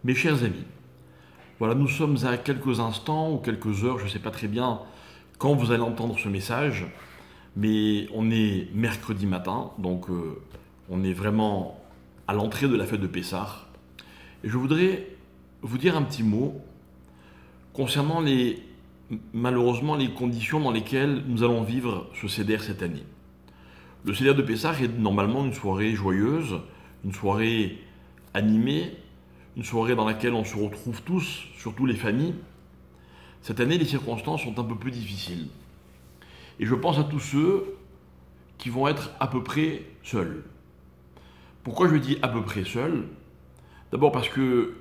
Mes chers amis, voilà, nous sommes à quelques instants ou quelques heures, je ne sais pas très bien quand vous allez entendre ce message, mais on est mercredi matin, donc on est vraiment à l'entrée de la fête de Pessah. Et je voudrais vous dire un petit mot concernant malheureusement les conditions dans lesquelles nous allons vivre ce Seder cette année. Le Seder de Pessah est normalement une soirée joyeuse, une soirée animée, une soirée dans laquelle on se retrouve tous, surtout les familles. Cette année, les circonstances sont un peu plus difficiles. Et je pense à tous ceux qui vont être à peu près seuls. Pourquoi je dis à peu près seuls? D'abord parce que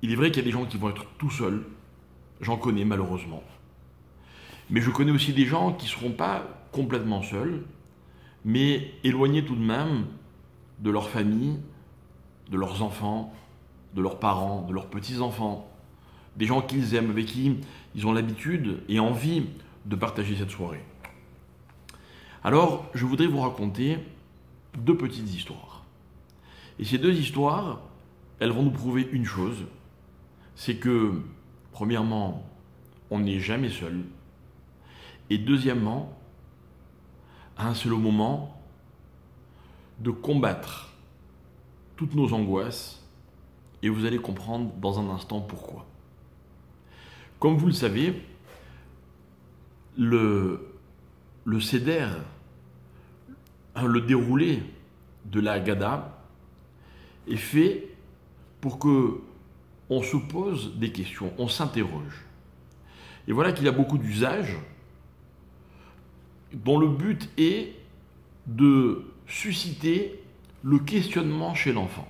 il est vrai qu'il y a des gens qui vont être tout seuls. J'en connais malheureusement. Mais je connais aussi des gens qui ne seront pas complètement seuls, mais éloignés tout de même de leur famille, de leurs enfants, de leurs parents, de leurs petits-enfants, des gens qu'ils aiment, avec qui ils ont l'habitude et envie de partager cette soirée. Alors, je voudrais vous raconter deux petites histoires. Et ces deux histoires, elles vont nous prouver une chose, c'est que, premièrement, on n'est jamais seul, et deuxièmement, à un seul moment, de combattre toutes nos angoisses, et vous allez comprendre dans un instant pourquoi. Comme vous le savez, le Seder, le déroulé de la Haggadah est fait pour que on se pose des questions, on s'interroge. Et voilà qu'il y a beaucoup d'usages dont le but est de susciter le questionnement chez l'enfant.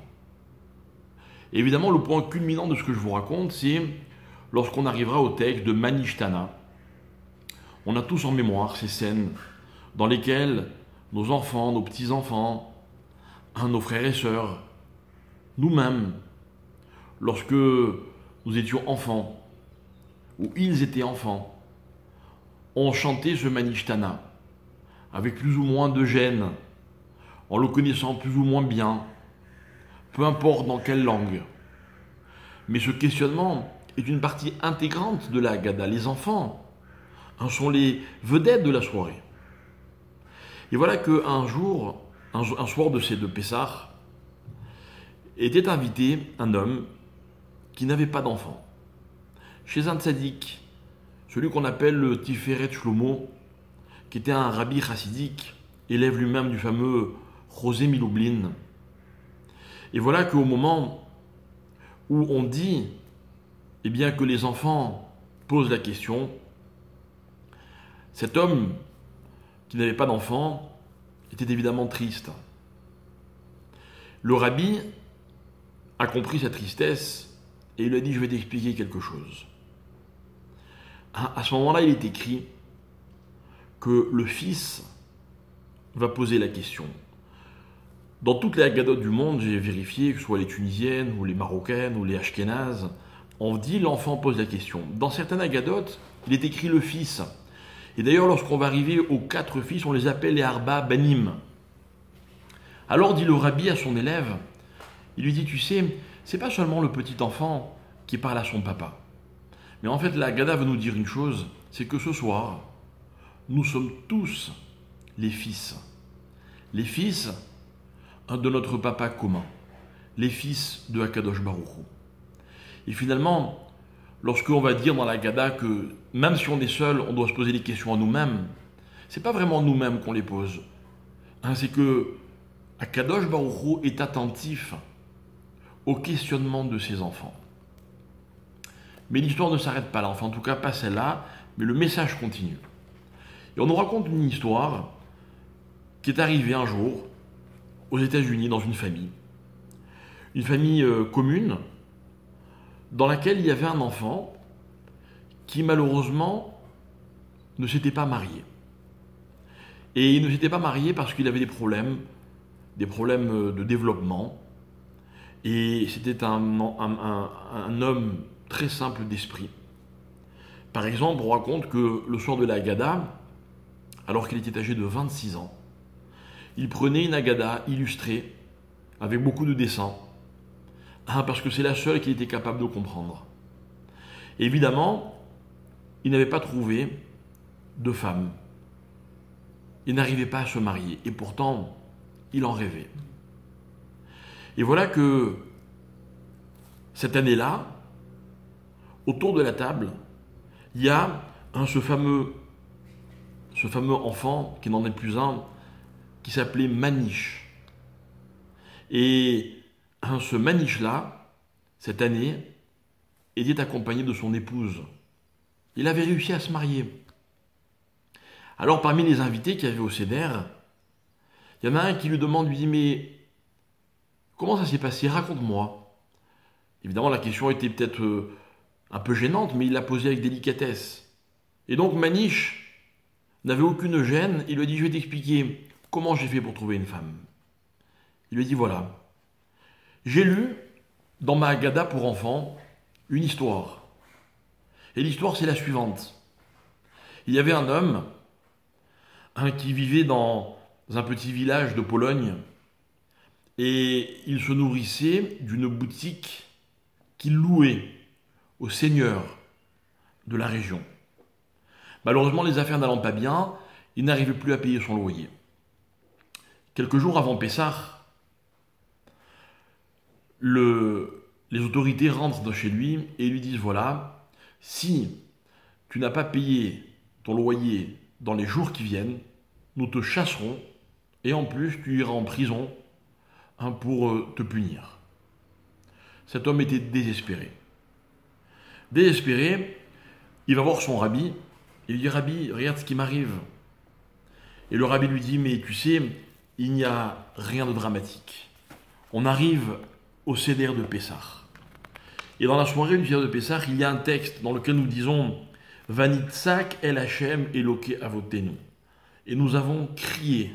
Évidemment, le point culminant de ce que je vous raconte, c'est lorsqu'on arrivera au texte de Manishtana. On a tous en mémoire ces scènes dans lesquelles nos enfants, nos petits-enfants, nos frères et sœurs, nous-mêmes, lorsque nous étions enfants, ou ils étaient enfants, ont chanté ce Manishtana avec plus ou moins de gêne, en le connaissant plus ou moins bien, peu importe dans quelle langue. Mais ce questionnement est une partie intégrante de la Haggadah. Les enfants sont les vedettes de la soirée. Et voilà qu'un jour, un soir de Pessah, était invité un homme qui n'avait pas d'enfant. Chez un tzaddik, celui qu'on appelle le Tiferet Shlomo, qui était un rabbi chassidique, élève lui-même du fameux José Miloublin. Et voilà qu'au moment où on dit que les enfants posent la question, cet homme qui n'avait pas d'enfant était évidemment triste. Le rabbi a compris sa tristesse et il lui a dit « Je vais t'expliquer quelque chose ». À ce moment-là, il est écrit que le fils va poser la question. Dans toutes les Haggadot du monde, j'ai vérifié, que ce soit les tunisiennes, ou les marocaines, ou les ashkénazes, on dit l'enfant pose la question. Dans certaines Haggadot, il est écrit le fils. Et d'ailleurs, lorsqu'on va arriver aux 4 fils, on les appelle les Arba Banim. Alors dit le rabbi à son élève, il lui dit, tu sais, c'est pas seulement le petit enfant qui parle à son papa. Mais en fait, la Haggadah veut nous dire une chose, c'est que ce soir, nous sommes tous les fils. Les fils de notre papa commun, les fils de Akadosh Baruch Hu. Et finalement, lorsqu'on va dire dans la Haggadah que même si on est seul, on doit se poser des questions à nous-mêmes, c'est pas vraiment nous-mêmes qu'on les pose. C'est que Akadosh Baruch Hu est attentif au questionnement de ses enfants. Mais l'histoire ne s'arrête pas là, enfin en tout cas pas celle-là, mais le message continue. Et on nous raconte une histoire qui est arrivée un jour aux États-Unis dans une famille commune, dans laquelle il y avait un enfant qui malheureusement ne s'était pas marié. Et il ne s'était pas marié parce qu'il avait des problèmes de développement. Et c'était un homme très simple d'esprit. Par exemple, on raconte que le soir de la Haggadah, alors qu'il était âgé de 26 ans, il prenait une Haggadah illustrée avec beaucoup de dessins, parce que c'est la seule qu'il était capable de comprendre. Évidemment, il n'avait pas trouvé de femme. Il n'arrivait pas à se marier, et pourtant, il en rêvait. Et voilà que, cette année-là, autour de la table, il y a ce fameux enfant, qui n'en est plus un, qui s'appelait Maniche. Et ce Maniche-là, cette année, était accompagné de son épouse. Il avait réussi à se marier. Alors parmi les invités qu'il y avait au Seder, il y en a un qui lui demande, lui dit, mais comment ça s'est passé? Raconte-moi. Évidemment, la question était peut-être un peu gênante, mais il l'a posée avec délicatesse. Et donc Maniche n'avait aucune gêne, il lui a dit, je vais t'expliquer comment j'ai fait pour trouver une femme. Il lui a dit, voilà, j'ai lu dans ma Haggadah pour enfants une histoire. Et l'histoire, c'est la suivante. Il y avait un homme qui vivait dans un petit village de Pologne et il se nourrissait d'une boutique qu'il louait au seigneur de la région. Malheureusement, les affaires n'allant pas bien, il n'arrivait plus à payer son loyer. Quelques jours avant Pessah, les autorités rentrent de chez lui et lui disent, voilà, si tu n'as pas payé ton loyer dans les jours qui viennent, nous te chasserons et en plus tu iras en prison pour te punir. Cet homme était désespéré. Désespéré, il va voir son rabbi et il lui dit, rabbi, regarde ce qui m'arrive. Et le rabbi lui dit, mais tu sais, il n'y a rien de dramatique. On arrive au Seder de Pessah. Et dans la soirée du Seder de Pessah, il y a un texte dans lequel nous disons Vanitzak el Hashem Eloke Avotenu. Et nous avons crié,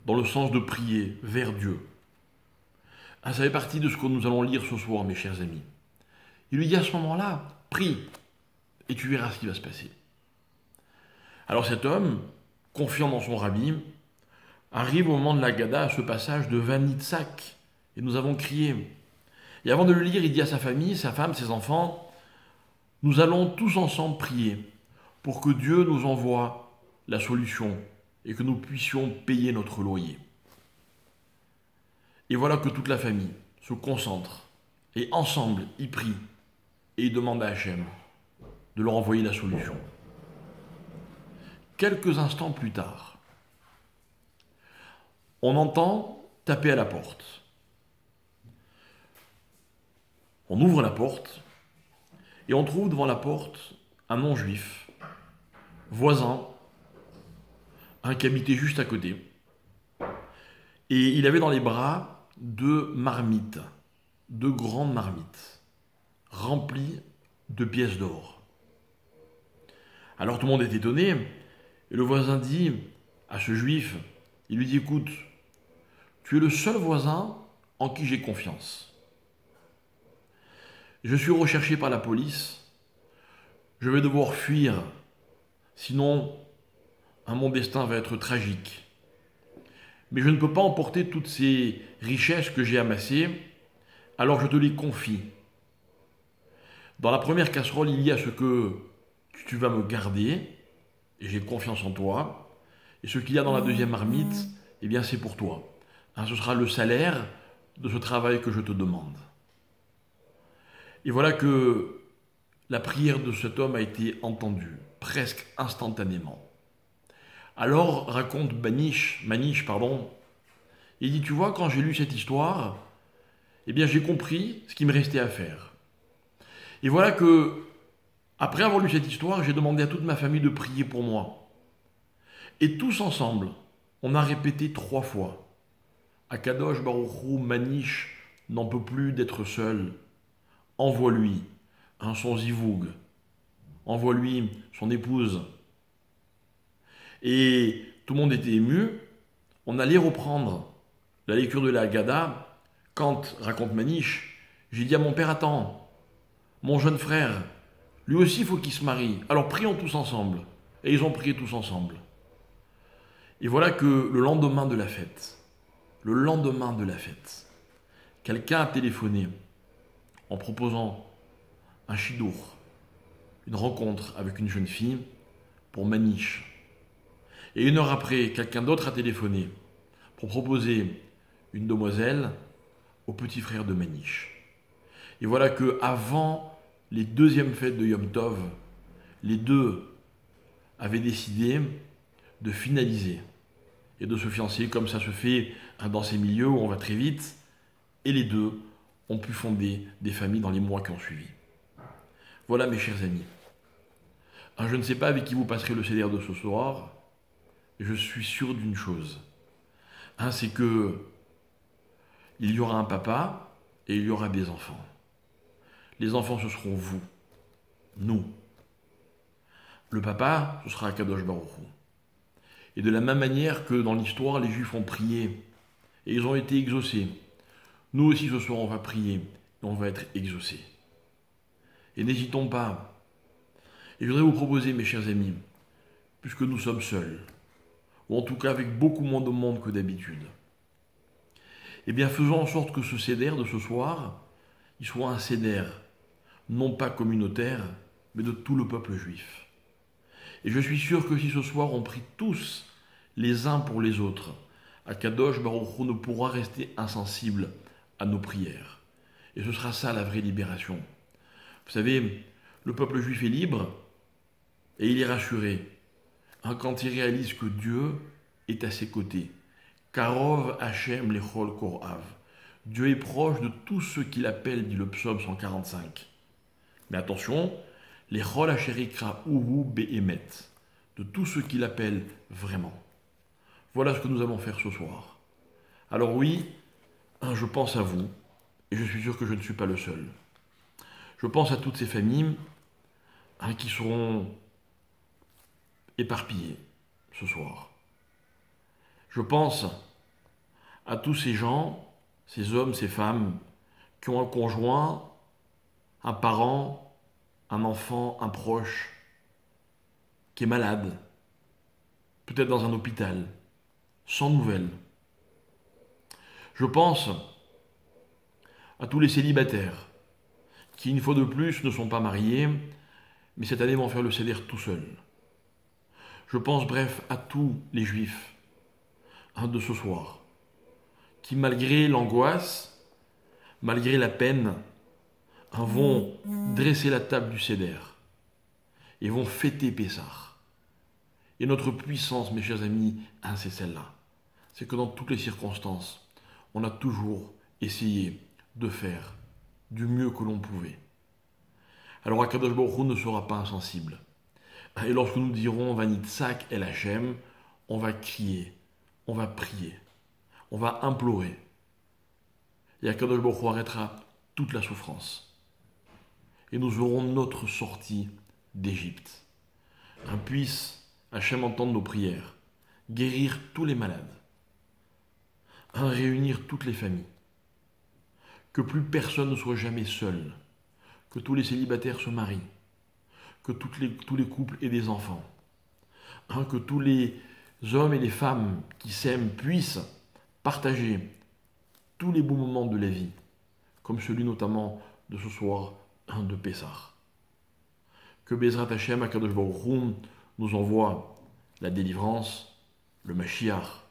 dans le sens de prier, vers Dieu. Ça fait partie de ce que nous allons lire ce soir, mes chers amis. Il lui dit à ce moment-là, prie, et tu verras ce qui va se passer. Alors cet homme, confiant dans son rabbi, arrive au moment de la Haggadah à ce passage de Vanitzak. Et nous avons crié. Et avant de le lire, il dit à sa famille, sa femme, ses enfants, nous allons tous ensemble prier pour que Dieu nous envoie la solution et que nous puissions payer notre loyer. Et voilà que toute la famille se concentre et ensemble, ils prient et ils demandent à Hachem de leur envoyer la solution. Quelques instants plus tard, on entend taper à la porte. On ouvre la porte et on trouve devant la porte un non-juif, voisin, qui habitait juste à côté. Et il avait dans les bras deux marmites, deux grandes marmites, remplies de pièces d'or. Alors tout le monde est étonné, et le voisin dit à ce juif, il lui dit, écoute, tu es le seul voisin en qui j'ai confiance. Je suis recherché par la police, je vais devoir fuir, sinon mon destin va être tragique. Mais je ne peux pas emporter toutes ces richesses que j'ai amassées, alors je te les confie. Dans la première casserole, il y a ce que tu vas me garder, et j'ai confiance en toi, et ce qu'il y a dans la deuxième marmite, eh bien c'est pour toi. Ce sera le salaire de ce travail que je te demande. Et voilà que la prière de cet homme a été entendue, presque instantanément. Alors, raconte Maniche, il dit, tu vois, quand j'ai lu cette histoire, eh bien j'ai compris ce qui me restait à faire. Et voilà que, après avoir lu cette histoire, j'ai demandé à toute ma famille de prier pour moi. Et tous ensemble, on a répété 3 fois. Akadosh Baruch Hu, Maniche n'en peut plus d'être seul. Envoie-lui son zivoug. Envoie-lui son épouse. Et tout le monde était ému. On allait reprendre la lecture de la Haggadah quand, raconte Maniche, j'ai dit à mon père, attends, mon jeune frère, lui aussi il faut qu'il se marie. Alors prions tous ensemble. Et ils ont prié tous ensemble. Et voilà que le lendemain de la fête, quelqu'un a téléphoné en proposant un chidour, une rencontre avec une jeune fille pour Maniche. Et 1 heure après, quelqu'un d'autre a téléphoné pour proposer une demoiselle au petit frère de Maniche. Et voilà que avant les deuxièmes fêtes de Yom Tov, les deux avaient décidé de finaliser et de se fiancer, comme ça se fait dans ces milieux où on va très vite. Et les deux ont pu fonder des familles dans les mois qui ont suivi. Voilà mes chers amis. Je ne sais pas avec qui vous passerez le CDR de ce soir. Je suis sûr d'une chose. C'est que il y aura un papa et il y aura des enfants. Les enfants, ce seront vous, nous. Le papa, ce sera Akadosh Baruch Hu. Et de la même manière que dans l'histoire, les Juifs ont prié et ils ont été exaucés. Nous aussi, ce soir, on va prier et on va être exaucés. Et n'hésitons pas. Et je voudrais vous proposer, mes chers amis, puisque nous sommes seuls, ou en tout cas avec beaucoup moins de monde que d'habitude, eh bien, faisons en sorte que ce seder de ce soir, il soit un seder, non pas communautaire, mais de tout le peuple juif. Et je suis sûr que si ce soir on prie tous les uns pour les autres, Akadosh Baruch Hu ne pourra rester insensible à nos prières. Et ce sera ça la vraie libération. Vous savez, le peuple juif est libre et il est rassuré quand il réalise que Dieu est à ses côtés. Karov Hashem lechol korav. Dieu est proche de tous ceux qu'il appelle, dit le psaume 145. Mais attention, lechol asherikra uhu behemet, de tous ceux qu'il appelle vraiment. Voilà ce que nous allons faire ce soir. Alors oui, je pense à vous, et je suis sûr que je ne suis pas le seul. Je pense à toutes ces familles qui seront éparpillées ce soir. Je pense à tous ces gens, ces hommes, ces femmes, qui ont un conjoint, un parent, un enfant, un proche, qui est malade, peut-être dans un hôpital, sans nouvelles. Je pense à tous les célibataires, qui une fois de plus ne sont pas mariés, mais cette année vont faire le seder tout seuls. Je pense bref à tous les juifs de ce soir, qui malgré l'angoisse, malgré la peine, vont dresser la table du seder et vont fêter Pessah. Et notre puissance, mes chers amis, c'est celle-là. C'est que dans toutes les circonstances, on a toujours essayé de faire du mieux que l'on pouvait. Alors Akadosh Baruch Hu ne sera pas insensible. Et lorsque nous dirons Vanitzak El Hashem, on va crier, on va prier, on va implorer. Et Akadosh Baruch Hu arrêtera toute la souffrance. Et nous aurons notre sortie d'Égypte. Puisse Hashem entendre nos prières, guérir tous les malades, réunir toutes les familles, que plus personne ne soit jamais seul, que tous les célibataires se marient, que tous les couples aient des enfants, que tous les hommes et les femmes qui s'aiment puissent partager tous les beaux moments de la vie, comme celui notamment de ce soir de Pessah. Que Bezrat Hashem, Akadosh Baruch Hu, nous envoie la délivrance, le Mashiach,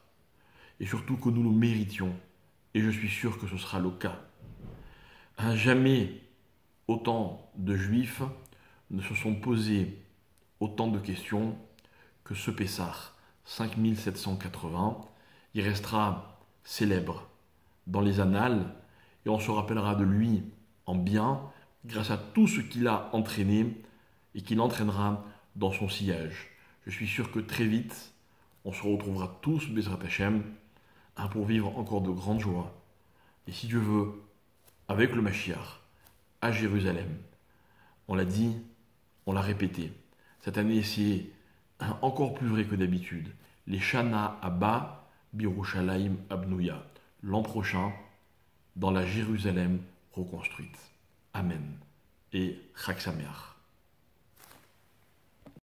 et surtout que nous nous méritions, et je suis sûr que ce sera le cas. Jamais autant de Juifs ne se sont posés autant de questions que ce Pessah 5780. Il restera célèbre dans les annales et on se rappellera de lui en bien grâce à tout ce qu'il a entraîné et qu'il entraînera dans son sillage. Je suis sûr que très vite, on se retrouvera tous, Bezrat Hashem, pour vivre encore de grandes joies. Et si Dieu veut, avec le Mashiach, à Jérusalem. On l'a dit, on l'a répété. Cette année, c'est encore plus vrai que d'habitude. Les Shana Abba, Birushalayim Abnouya. L'an prochain, dans la Jérusalem reconstruite. Amen. Et Chag Sameach.